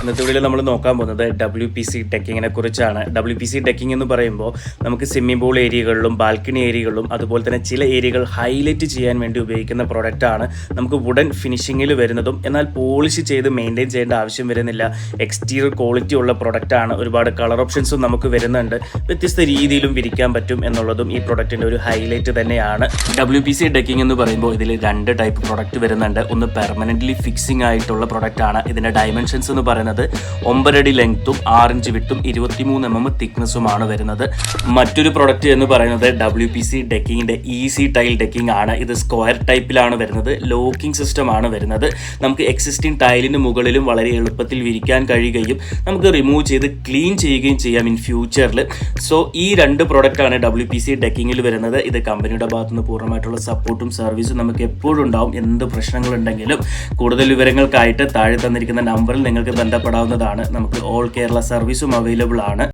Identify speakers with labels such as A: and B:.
A: ഇന്നത്തെ വീഡിയോയിൽ നമ്മൾ നോക്കാൻ പോകുന്നത് WPC ഡെക്കിങ്ങിനെ കുറിച്ചാണ്. WPC ഡെക്കിംഗ് എന്ന് പറയുമ്പോൾ നമുക്ക് സ്വിമ്മിംഗ് പൂൾ ഏരിയകളിലും ബാൽക്കണി ഏരിയകളിലും അതുപോലെ തന്നെ ചില ഏരിയകൾ ഹൈലൈറ്റ് ചെയ്യാൻ വേണ്ടി ഉപയോഗിക്കുന്ന പ്രൊഡക്റ്റാണ്. നമുക്ക് വുഡൻ ഫിനിഷിങ്ങിൽ വരുന്നതും എന്നാൽ പോളിഷ് ചെയ്ത് മെയിൻറ്റെയിൻ ചെയ്യേണ്ട ആവശ്യം വരുന്നില്ല. എക്സ്റ്റീരിയർ ക്വാളിറ്റി ഉള്ള പ്രൊഡക്റ്റാണ്. ഒരുപാട് കളർ ഓപ്ഷൻസും നമുക്ക് വരുന്നുണ്ട്. വ്യത്യസ്ത രീതിയിലും വിരിക്കാൻ പറ്റും എന്നുള്ളതും ഈ പ്രൊഡക്റ്റിൻ്റെ ഒരു ഹൈലൈറ്റ് തന്നെയാണ്. WPC ഡെക്കിംഗ് എന്ന് പറയുമ്പോൾ ഇതിൽ രണ്ട് ടൈപ്പ് പ്രൊഡക്റ്റ് വരുന്നുണ്ട്. ഒന്ന് പെർമനൻ്റ്ലി ഫിക്സിംഗ് ആയിട്ടുള്ള പ്രൊഡക്റ്റാണ്. ഇതിൻ്റെ ഡയമെൻഷൻസ് എന്ന് പറയുന്നത് 9 അടി ലെങ്ത്തും 6 ഇഞ്ച് വിട്ടും 23 mm തിക്നെസ്സുമാണ് വരുന്നത്. മറ്റൊരു പ്രൊഡക്റ്റ് എന്ന് പറയുന്നത് WPC ഡെക്കിങ്ങിൻ്റെ ഈസി ടൈൽ ഡെക്കിംഗ് ആണ്. ഇത് സ്ക്വയർ ടൈപ്പിലാണ് വരുന്നത്. ലോക്കിംഗ് സിസ്റ്റം ആണ് വരുന്നത്. നമുക്ക് എക്സിസ്റ്റിംഗ് ടൈലിന് മുകളിലും വളരെ എളുപ്പത്തിൽ വിരിക്കാൻ കഴിയുകയും നമുക്ക് റിമൂവ് ചെയ്ത് ക്ലീൻ ചെയ്യുകയും ചെയ്യാം ഇൻ ഫ്യൂച്ചറിൽ. സോ ഈ രണ്ട് പ്രൊഡക്റ്റാണ് WPC ഡെക്കിങ്ങിൽ വരുന്നത്. ഇത് കമ്പനിയുടെ ഭാഗത്തു നിന്ന് പൂർണ്ണമായിട്ടുള്ള സപ്പോർട്ടും സർവീസും നമുക്ക് എപ്പോഴും ഉണ്ടാവും. എന്ത് പ്രശ്നങ്ങളുണ്ടെങ്കിലും കൂടുതൽ വിവരങ്ങൾക്കായിട്ട് താഴെ തന്നിരിക്കുന്ന നമ്പറിൽ നിങ്ങൾക്ക് ബന്ധപ്പെടാവുന്നതാണ്. നമുക്ക് ഓൾ കേരള സർവീസും അവൈലബിൾ ആണ്.